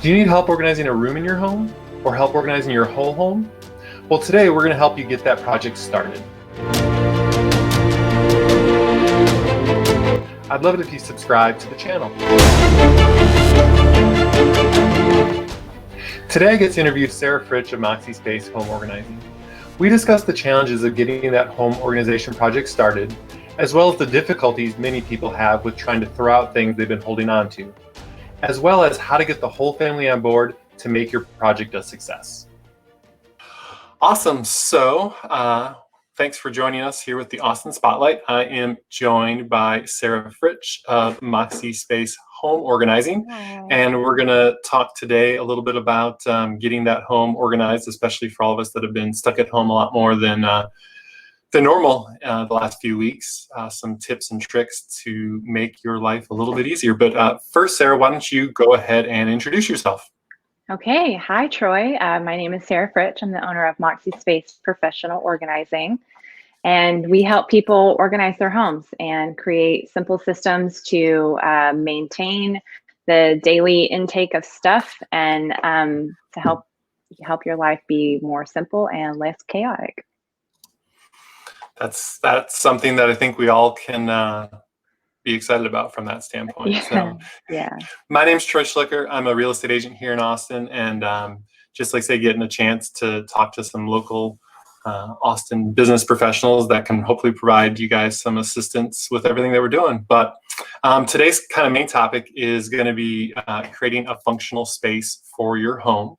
Do you need help organizing a room in your home or help organizing your whole home? Well, today we're going to help you get that project started. I'd love it if you subscribe to the channel. Today I get to interview Sara Fritsch of Moxie Space Home Organizing. We discuss the challenges of getting that home organization project started, as well as the difficulties many people have with trying to throw out things they've been holding on to, as well as how to get the whole family on board to make your project a success. Awesome. So thanks for joining us here with the Austin Spotlight. I am joined by Sara Fritsch of Moxie Space Home Organizing. And we're going to talk today a little bit about getting that home organized, especially for all of us that have been stuck at home a lot more than normal the last few weeks. Some tips and tricks to make your life a little bit easier. But first, Sara, why don't you go ahead and introduce yourself? Okay. Hi, Troy. My name is Sara Fritsch. I'm the owner of Moxie Space Professional Organizing. And we help people organize their homes and create simple systems to maintain the daily intake of stuff and to help your life be more simple and less chaotic. That's something that I think we all can be excited about from that standpoint. Yeah. My name's Troy Schlicker. I'm a real estate agent here in Austin, and just like say, getting a chance to talk to some local Austin business professionals that can hopefully provide you guys some assistance with everything that we're doing. But today's kind of main topic is going to be creating a functional space for your home.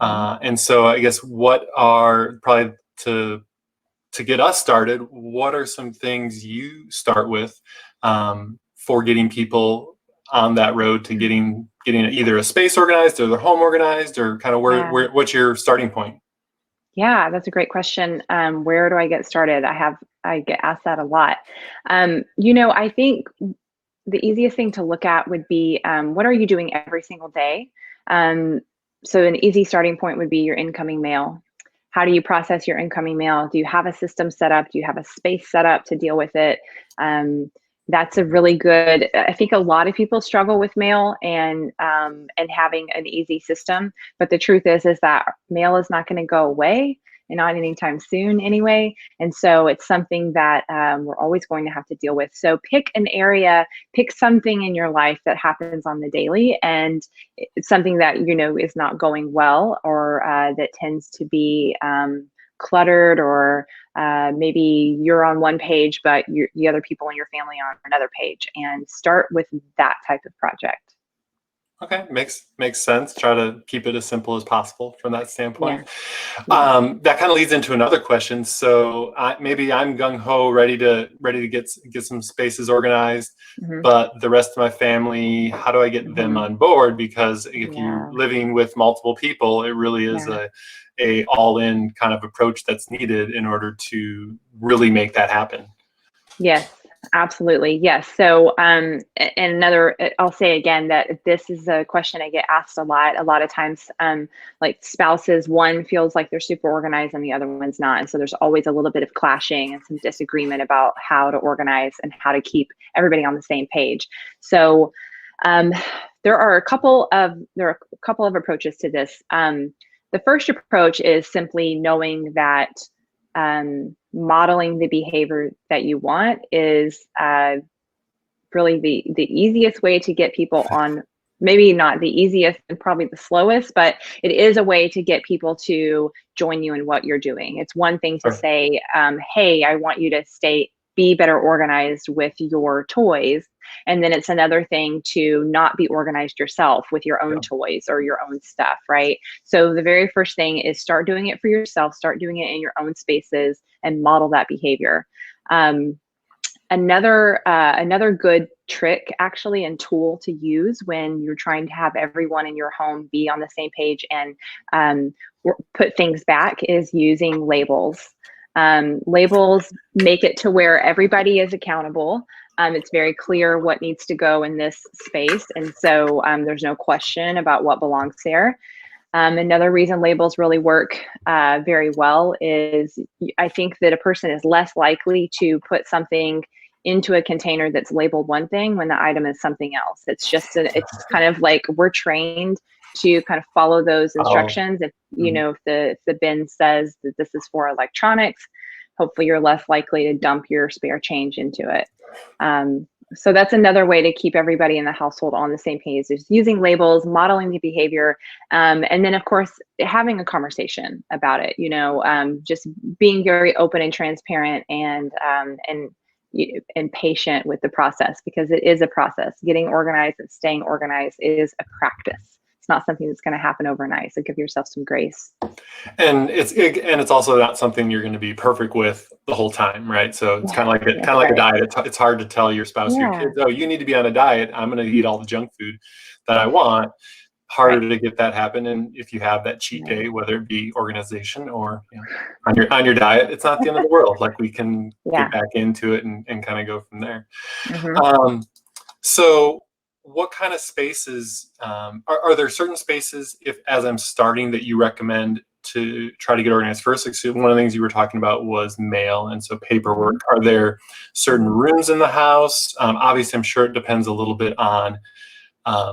And so I guess what are probably to get us started, what are some things you start with for getting people on that road to getting either a space organized or their home organized, or kind of what's your starting point? Yeah, that's a great question. Where do I get started? I get asked that a lot. I think the easiest thing to look at would be what are you doing every single day? So an easy starting point would be your incoming mail. How do you process your incoming mail? Do you have a system set up? Do you have a space set up to deal with it? That's a really good, I think a lot of people struggle with mail and having an easy system, but the truth is that mail is not going to go away, and not anytime soon anyway. And so it's something that we're always going to have to deal with. So pick an area, pick something in your life that happens on the daily, and it's something that is not going well, or that tends to be cluttered, or maybe you're on one page, but the other people in your family are on another page, and start with that type of project. Okay, makes sense. Try to keep it as simple as possible from that standpoint. Yeah. That kind of leads into another question. So maybe I'm gung ho, ready to get some spaces organized, but the rest of my family, how do I get them on board? Because if you're living with multiple people, it really is a all-in kind of approach that's needed in order to really make that happen. Yes, absolutely. Yes. So, and I'll say again that this is a question I get asked a lot. A lot of times, like spouses, one feels like they're super organized and the other one's not. And so there's always a little bit of clashing and some disagreement about how to organize and how to keep everybody on the same page. So, there are a couple of approaches to this. The first approach is simply knowing that modeling the behavior that you want is really the easiest way to get people on. Maybe not the easiest and probably the slowest, but it is a way to get people to join you in what you're doing. It's one thing to say, hey, I want you to be better organized with your toys. And then it's another thing to not be organized yourself with your own toys or your own stuff, right? So the very first thing is start doing it for yourself, start doing it in your own spaces, and model that behavior. Another good trick actually and tool to use when you're trying to have everyone in your home be on the same page and put things back is using labels. Labels make it to where everybody is accountable. It's very clear what needs to go in this space. And so there's no question about what belongs there. Another reason labels really work very well is I think that a person is less likely to put something into a container that's labeled one thing when the item is something else. It's just, it's kind of like we're trained to kind of follow those instructions. If, you know, if the bin says that this is for electronics, hopefully you're less likely to dump your spare change into it. So that's another way to keep everybody in the household on the same page, is using labels, modeling the behavior, and then of course having a conversation about it. You know, just being very open and transparent, and patient with the process, because it is a process. Getting organized and staying organized is a practice. It's not something that's going to happen overnight. So give yourself some grace. And it's also not something you're going to be perfect with the whole time, right? So it's kind of like a diet. It's hard to tell your spouse or your kids, oh, you need to be on a diet. I'm going to eat all the junk food that I want. Harder to get that happen. And if you have that cheat day, whether it be organization or, you know, on your diet, it's not the end of the world. Like, we can get back into it and kind of go from there. So what kind of spaces, are there certain spaces, if as I'm starting, that you recommend to try to get organized first? Like, so one of the things you were talking about was mail, and so paperwork. Are there certain rooms in the house? Obviously, I'm sure it depends a little bit on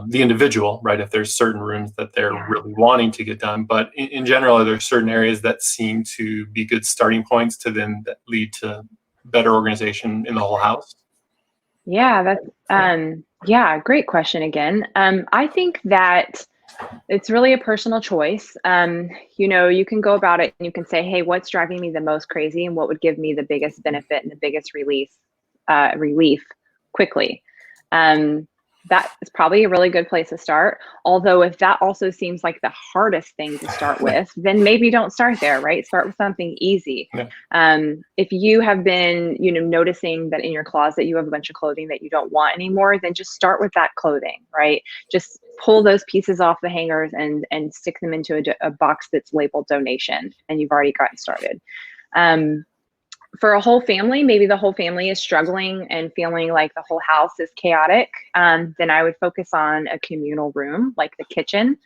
the individual, right? If there's certain rooms that they're really wanting to get done, but in general, are there certain areas that seem to be good starting points to then that lead to better organization in the whole house? Yeah, that's great question again. I think that it's really a personal choice. You know, you can go about it and you can say, hey, what's driving me the most crazy, and what would give me the biggest benefit and the biggest relief quickly. That is probably a really good place to start. Although if that also seems like the hardest thing to start with, then maybe don't start there, right? Start with something easy. If you have been, you know, noticing that in your closet you have a bunch of clothing that you don't want anymore, then just start with that clothing, right? Just pull those pieces off the hangers and stick them into a box that's labeled donation, and you've already gotten started. For a whole family, maybe the whole family is struggling and feeling like the whole house is chaotic, then I would focus on a communal room like the kitchen,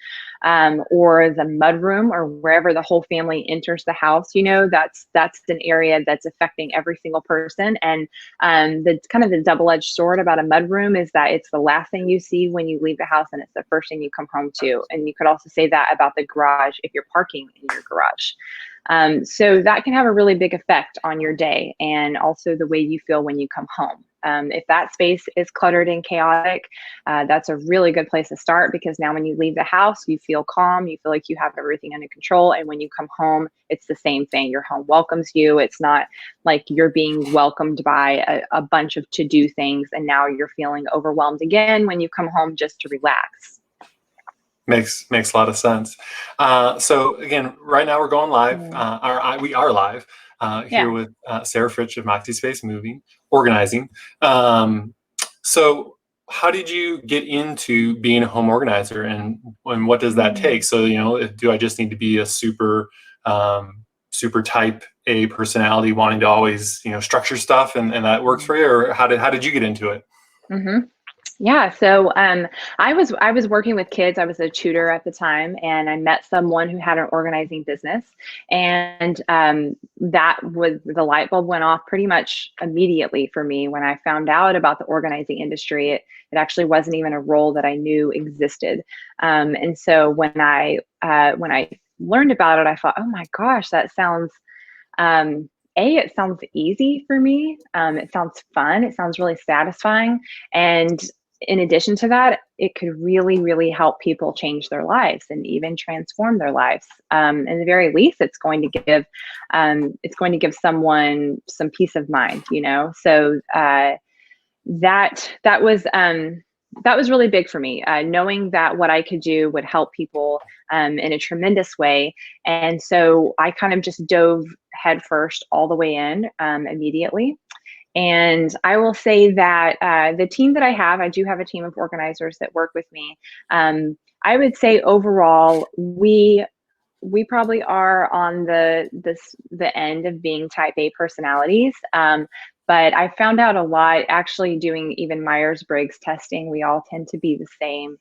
or the mud room, or wherever the whole family enters the house. You know, that's an area that's affecting every single person. And the kind of the double-edged sword about a mud room is that it's the last thing you see when you leave the house, and it's the first thing you come home to. And you could also say that about the garage if you're parking in your garage. So that can have a really big effect on your day, and also the way you feel when you come home. If that space is cluttered and chaotic, that's a really good place to start, because now when you leave the house, you feel calm, you feel like you have everything under control. And when you come home, it's the same thing. Your home welcomes you. It's not like you're being welcomed by a bunch of to-do things, and now you're feeling overwhelmed again when you come home just to relax. Makes a lot of sense. So again, right now we're going live. We are live here with Sara Fritsch of Moxie Space Organizing. So how did you get into being a home organizer, and what does that take? So, you know, do I just need to be a super type A personality, wanting to always, you know, structure stuff, and that works for you, or how did you get into it? Yeah, so I was working with kids. I was a tutor at the time, and I met someone who had an organizing business, and that was, the light bulb went off pretty much immediately for me when I found out about the organizing industry. It actually wasn't even a role that I knew existed, and so when I learned about it, I thought, oh my gosh, that sounds. It sounds easy for me. It sounds fun. It sounds really satisfying. And in addition to that, it could really, really help people change their lives and even transform their lives. In the very least, it's going to give someone some peace of mind, you know? So that was really big for me, knowing that what I could do would help people in a tremendous way. And so I kind of just dove headfirst all the way in immediately. And I will say that the team that I do have a team of organizers that work with me. I would say overall, we probably are on the end of being type A personalities. But I found out a lot actually doing even Myers-Briggs testing. We all tend to be the same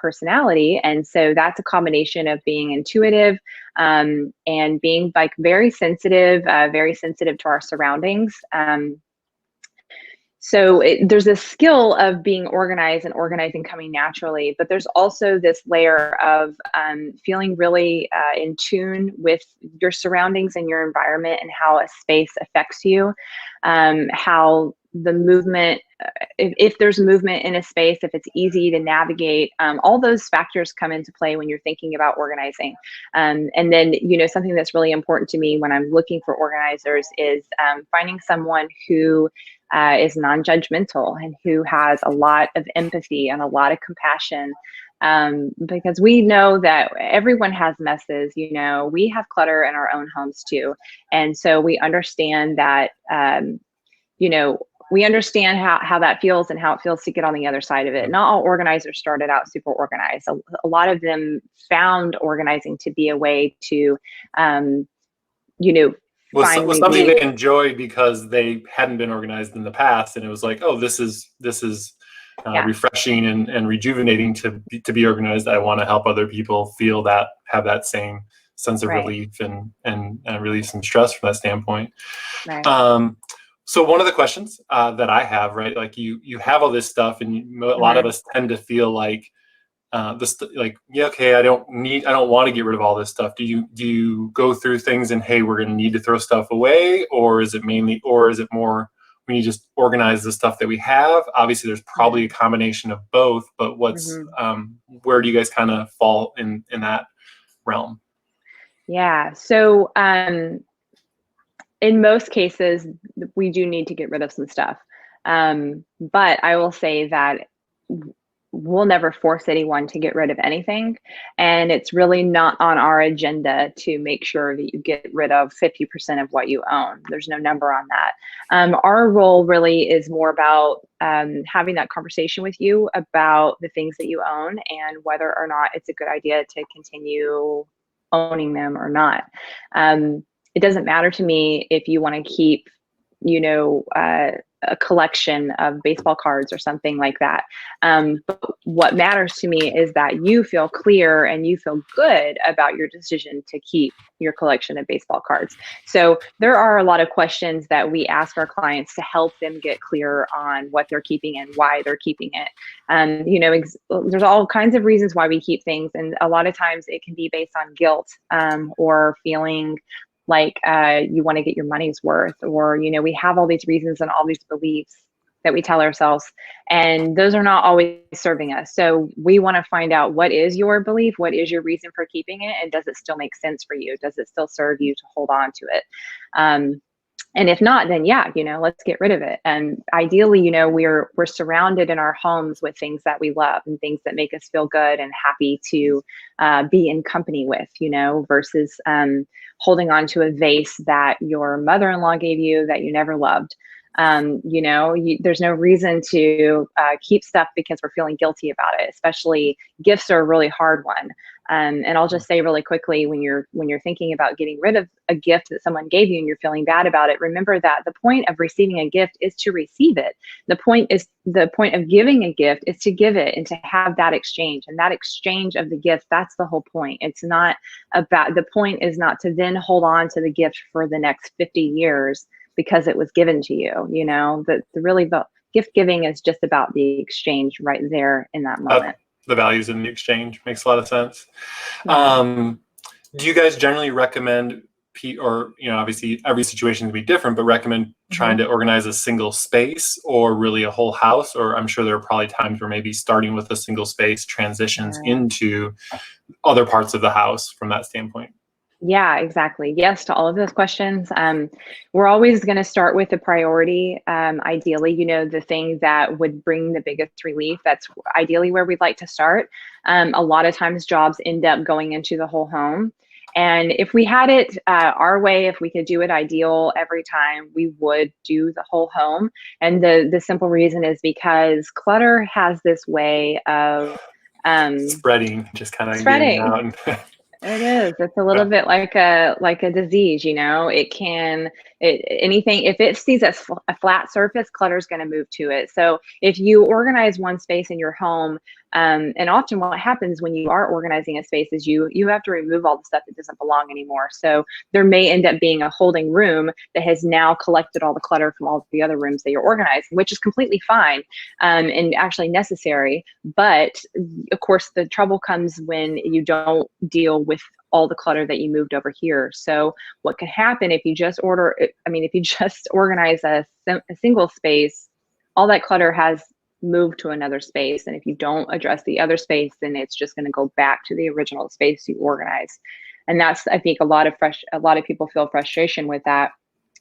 personality. And so that's a combination of being intuitive and being like very sensitive to our surroundings. So there's a skill of being organized and organizing coming naturally, but there's also this layer of feeling really in tune with your surroundings and your environment and how a space affects you, how the movement, if there's movement in a space, if it's easy to navigate, all those factors come into play when you're thinking about organizing. And then, something that's really important to me when I'm looking for organizers is finding someone who is non-judgmental and who has a lot of empathy and a lot of compassion, because we know that everyone has messes. We have clutter in our own homes too, and so we understand that we understand how that feels and how it feels to get on the other side of it. Not all organizers started out super organized. A lot of them found organizing to be a way to was something they enjoyed because they hadn't been organized in the past, and it was like, oh, this is refreshing and rejuvenating to be organized. I want to help other people feel that, have that same sense of relief and relieve some stress from that standpoint. Right. So one of the questions that I have, right, like you have all this stuff, and a lot of us tend to feel like okay, I don't want to get rid of all this stuff. Do you go through things and, hey, we're going to need to throw stuff away, or is it more we need to just organize the stuff that we have? Obviously, there's probably a combination of both, but where do you guys kind of fall in that realm? Yeah. So in most cases, we do need to get rid of some stuff. But I will say that we'll never force anyone to get rid of anything. And it's really not on our agenda to make sure that you get rid of 50% of what you own. There's no number on that. Our role really is more about having that conversation with you about the things that you own and whether or not it's a good idea to continue owning them or not. It doesn't matter to me if you want to keep, a collection of baseball cards or something like that. But what matters to me is that you feel clear and you feel good about your decision to keep your collection of baseball cards. So there are a lot of questions that we ask our clients to help them get clear on what they're keeping and why they're keeping it. There's all kinds of reasons why we keep things. And a lot of times it can be based on guilt or feeling like you want to get your money's worth, or, we have all these reasons and all these beliefs that we tell ourselves, and those are not always serving us. So we want to find out, what is your belief? What is your reason for keeping it? And does it still make sense for you? Does it still serve you to hold on to it? And if not, then let's get rid of it. And ideally, we're surrounded in our homes with things that we love and things that make us feel good and happy to be in company with, versus holding on to a vase that your mother-in-law gave you that you never loved. There's no reason to keep stuff because we're feeling guilty about it. Especially gifts are a really hard one. And I'll just say really quickly, when you're thinking about getting rid of a gift that someone gave you and you're feeling bad about it, remember that the point of receiving a gift is to receive it. The point of giving a gift is to give it and to have that exchange. And that exchange of the gift, that's the whole point. It's not about, the point is not to then hold on to the gift for the next 50 years because it was given to you. The gift giving is just about the exchange right there in that moment. The values in the exchange makes a lot of sense. Do you guys generally recommend, or obviously every situation can be different, but recommend trying to organize a single space or really a whole house? Or I'm sure there are probably times where maybe starting with a single space transitions into other parts of the house from that standpoint. Yeah, exactly. Yes to all of those questions. We're always going to start with a priority. Ideally, the thing that would bring the biggest relief, that's ideally where we'd like to start. A lot of times jobs end up going into the whole home. And if we had it our way, if we could do it ideal every time, we would do the whole home. And the simple reason is because clutter has this way of spreading, just kind of spreading out. It is. It's a little bit like a disease, It can, anything, if it sees a flat surface, clutter is going to move to it. So if you organize one space in your home, And often what happens when you are organizing a space is you have to remove all the stuff that doesn't belong anymore. So there may end up being a holding room that has now collected all the clutter from all the other rooms that you're organizing, which is completely fine, and actually necessary. But of course, the trouble comes when you don't deal with all the clutter that you moved over here. So what could happen if you just if you just organize a single space, all that clutter has moved to another space. And if you don't address the other space, then it's just going to go back to the original space you organized. And that's, I think, a lot of people feel frustration with that,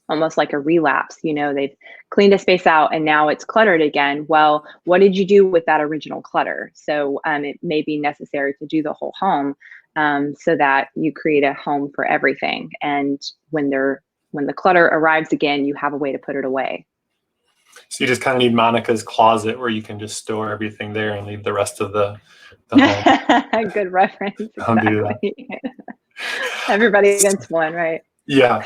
almost like a relapse. They've cleaned a space out and now it's cluttered again. Well, what did you do with that original clutter? So it may be necessary to do the whole home, so that you create a home for everything. And when the clutter arrives again, you have a way to put it away. So you just kind of need Monica's closet where you can just store everything there and leave the rest of the home. Good reference. Don't do that. Everybody gets one, right? Yeah.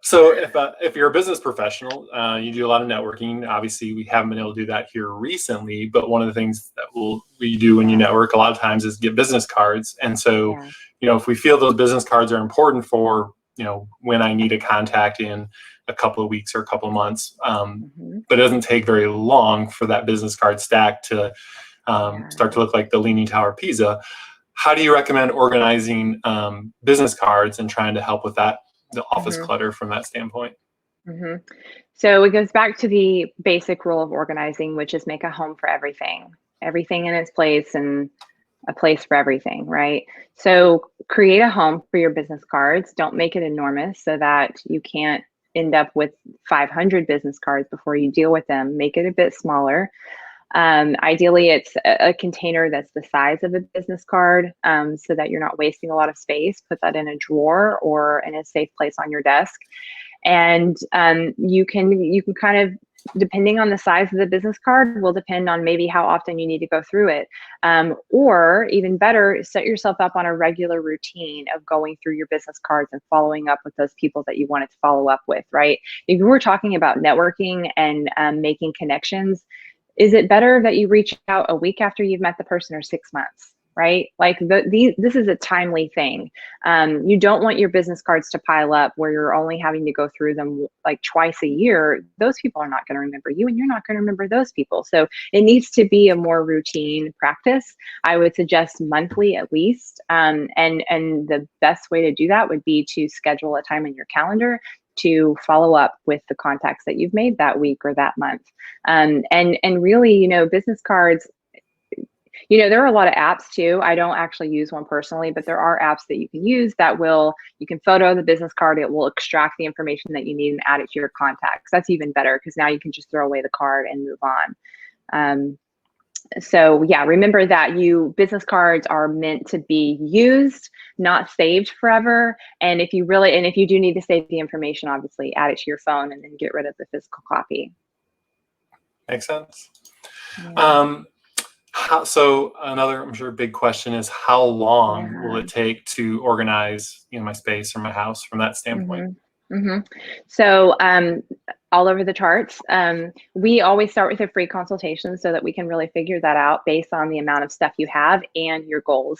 So if you're a business professional, you do a lot of networking. Obviously, we haven't been able to do that here recently, but one of the things that we do when you network a lot of times is get business cards. And so, if we feel those business cards are important for, when I need a contact in a couple of weeks or a couple of months, but it doesn't take very long for that business card stack to start to look like the Leaning Tower of Pisa. How do you recommend organizing business cards and trying to help with the office clutter from that standpoint? So it goes back to the basic rule of organizing, which is make a home for everything in its place and a place for everything, right? So create a home for your business cards. Don't make it enormous so that you can't end up with 500 business cards before you deal with them. Make it a bit smaller. Ideally, it's a container that's the size of a business card, so that you're not wasting a lot of space. Put that in a drawer or in a safe place on your desk. And you can kind of, depending on the size of the business card, will depend on maybe how often you need to go through it. Or even better, set yourself up on a regular routine of going through your business cards and following up with those people that you wanted to follow up with, right? If we're talking about networking and making connections, is it better that you reach out a week after you've met the person or 6 months, right? Like this is a timely thing. You don't want your business cards to pile up where you're only having to go through them like twice a year. Those people are not going to remember you and you're not going to remember those people. So it needs to be a more routine practice. I would suggest monthly at least. And the best way to do that would be to schedule a time in your calendar to follow up with the contacts that you've made that week or that month. And really, business cards, there are a lot of apps too. I don't actually use one personally, but there are apps that you can use you can photo the business card. It will extract the information that you need and add it to your contacts. That's even better because now you can just throw away the card and move on. So yeah, remember that business cards are meant to be used, not saved forever. And if you do need to save the information, obviously add it to your phone and then get rid of the physical copy. Makes sense. Yeah. So another, I'm sure, big question is how long will it take to organize, my space or my house from that standpoint? So all over the charts. We always start with a free consultation so that we can really figure that out based on the amount of stuff you have and your goals.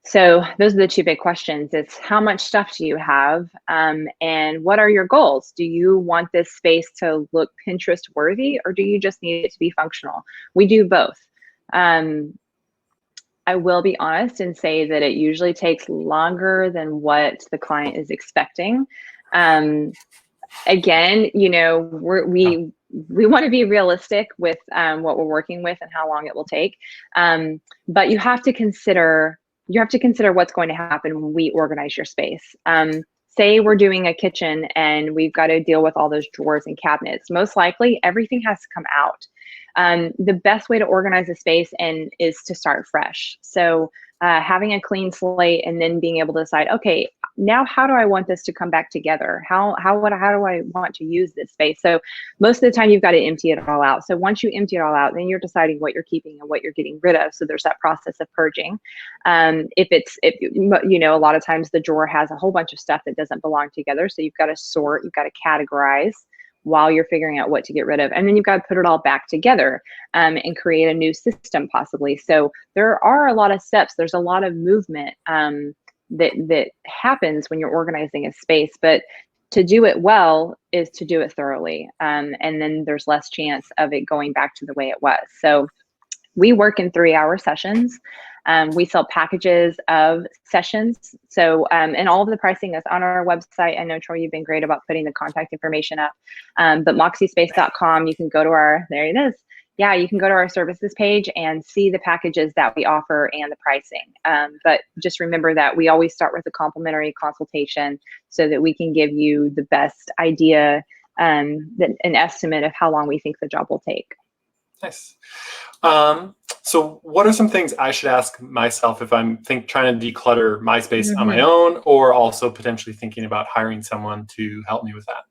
So those are the two big questions. It's how much stuff do you have, and what are your goals? Do you want this space to look Pinterest worthy, or do you just need it to be functional? We do both. I will be honest and say that it usually takes longer than what the client is expecting. Again, we want to be realistic with what we're working with and how long it will take. But you have to consider what's going to happen when we organize your space. Say we're doing a kitchen and we've got to deal with all those drawers and cabinets. Most likely, everything has to come out. The best way to organize a space is to start fresh. So having a clean slate and then being able to decide, okay, now how do I want this to come back together? How do I want to use this space? So most of the time you've got to empty it all out. So once you empty it all out, then you're deciding what you're keeping and what you're getting rid of. So there's that process of purging. A lot of times the drawer has a whole bunch of stuff that doesn't belong together. So you've got to sort, you've got to categorize while you're figuring out what to get rid of. And then you've got to put it all back together and create a new system possibly. So there are a lot of steps. There's a lot of movement that happens when you're organizing a space, but to do it well is to do it thoroughly. And then there's less chance of it going back to the way it was. So we work in 3-hour sessions. We sell packages of sessions. So, and all of the pricing is on our website. I know, Troy, you've been great about putting the contact information up. But moxiespace.com, you can go to our, there it is. Yeah, you can go to our services page and see the packages that we offer and the pricing. But just remember that we always start with a complimentary consultation so that we can give you the best idea, an estimate of how long we think the job will take. Nice. So what are some things I should ask myself if I'm trying to declutter my space on my own, or also potentially thinking about hiring someone to help me with that?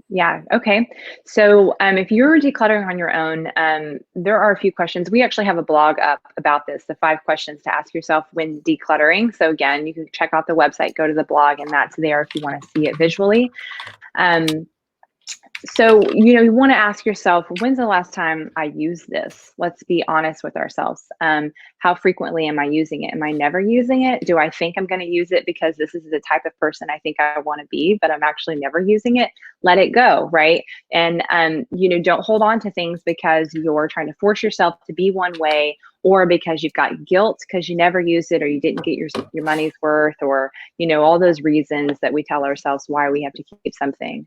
Yeah. Okay. So if you're decluttering on your own, there are a few questions. We actually have a blog up about this, the 5 questions to ask yourself when decluttering. So again, you can check out the website, go to the blog, and that's there if you want to see it visually. So, you want to ask yourself, when's the last time I used this? Let's be honest with ourselves. How frequently am I using it? Am I never using it? Do I think I'm going to use it because this is the type of person I think I want to be, but I'm actually never using it? Let it go, right? And, don't hold on to things because you're trying to force yourself to be one way, or because you've got guilt because you never used it, or you didn't get your money's worth, or, all those reasons that we tell ourselves why we have to keep something.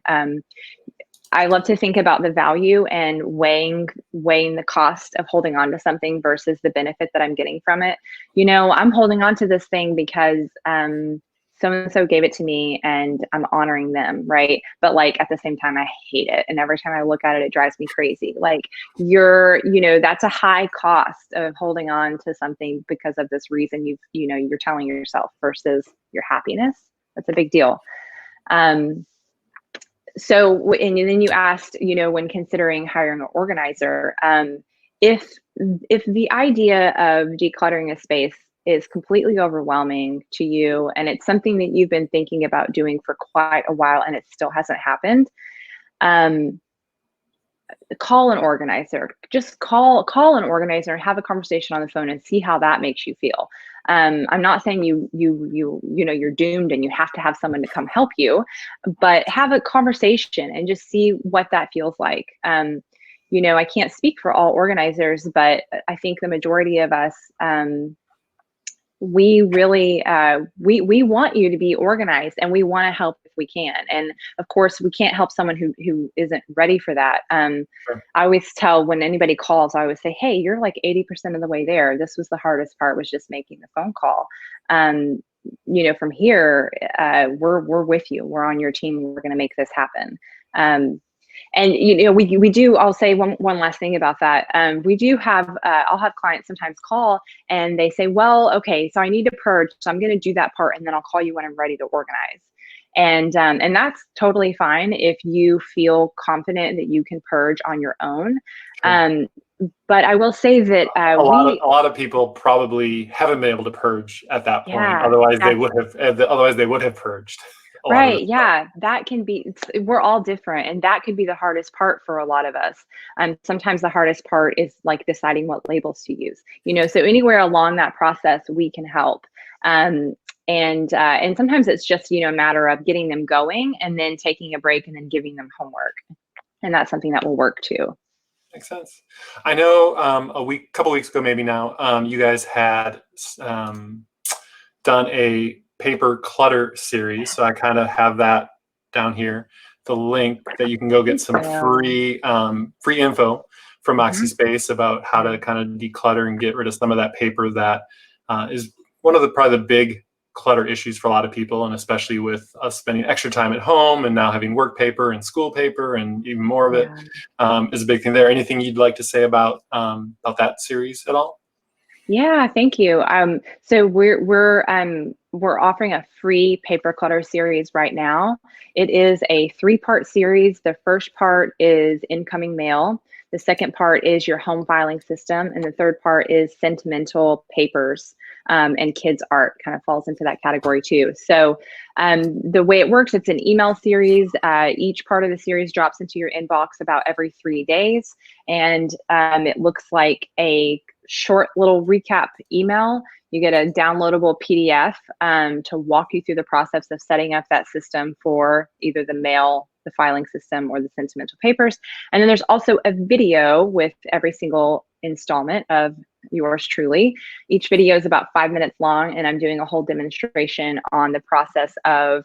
I love to think about the value and weighing the cost of holding on to something versus the benefit that I'm getting from it. I'm holding on to this thing because so-and-so gave it to me and I'm honoring them, right? But like at the same time, I hate it. And every time I look at it, it drives me crazy. Like that's a high cost of holding on to something because of this reason you're telling yourself versus your happiness. That's a big deal. So, and then you asked, when considering hiring an organizer, if the idea of decluttering a space is completely overwhelming to you, and it's something that you've been thinking about doing for quite a while and it still hasn't happened, call an organizer. Just call an organizer and have a conversation on the phone and see how that makes you feel. I'm not saying you're doomed and you have to have someone to come help you, but have a conversation and just see what that feels like. I can't speak for all organizers, but I think the majority of us, we really we want you to be organized, and we want to help if we can. And of course, we can't help someone who isn't ready for that. Sure. I always tell, when anybody calls, I always say, hey, you're like 80% of the way there. This was the hardest part, was just making the phone call. From here, we're with you. We're on your team. We're going to make this happen. And we do. I'll say one last thing about that. We do have. I'll have clients sometimes call and they say, "Well, okay, so I need to purge, so I'm going to do that part, and then I'll call you when I'm ready to organize." And that's totally fine if you feel confident that you can purge on your own. Sure. But I will say that a lot of people probably haven't been able to purge at that point. Yeah, otherwise they would have purged. Right. Yeah, that can be, we're all different, and that could be the hardest part for a lot of us. Sometimes the hardest part is like deciding what labels to use, so anywhere along that process, we can help. And sometimes it's just, a matter of getting them going and then taking a break and then giving them homework. And that's something that will work too. Makes sense. I know couple weeks ago, maybe now, you guys had done a paper clutter series. So I kind of have that down here, the link that you can go get some free info from Moxie Space about how to kind of declutter and get rid of some of that paper that is one of probably the big clutter issues for a lot of people, and especially with us spending extra time at home and now having work paper and school paper and even more of it is a big thing there. Anything you'd like to say about that series at all? Yeah, thank you. So we're offering a free paper clutter series right now. It is a 3-part series. The first part is incoming mail. The second part is your home filing system, and the third part is sentimental papers. and kids art kind of falls into that category too. So the way it works, it's an email series. Each part of the series drops into your inbox about every 3 days, and it looks like a short little recap email. You get a downloadable PDF to walk you through the process of setting up that system for either the mail, the filing system, or the sentimental papers. And then there's also a video with every single installment of yours truly. Each video is about 5 minutes long, and I'm doing a whole demonstration on the process of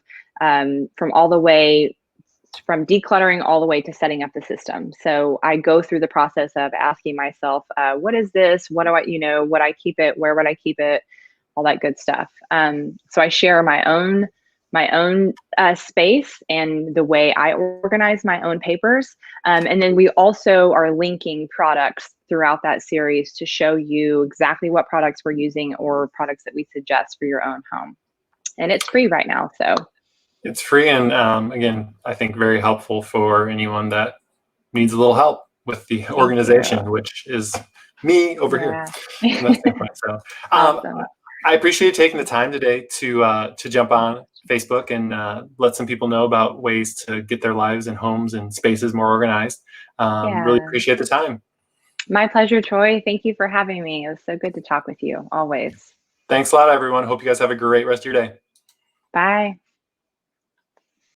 from decluttering all the way to setting up the system. So I go through the process of asking myself, what is this? What do I, would I keep it? Where would I keep it? All that good stuff. So I share my own space and the way I organize my own papers. And then we also are linking products throughout that series to show you exactly what products we're using or products that we suggest for your own home. And it's free right now, so. It's free, and again, I think very helpful for anyone that needs a little help with the organization, which is me over here. From that standpoint. So, awesome. I appreciate you taking the time today to jump on Facebook and let some people know about ways to get their lives and homes and spaces more organized. Really appreciate the time. My pleasure, Troy. Thank you for having me. It was so good to talk with you, always. Thanks a lot, everyone. Hope you guys have a great rest of your day. Bye.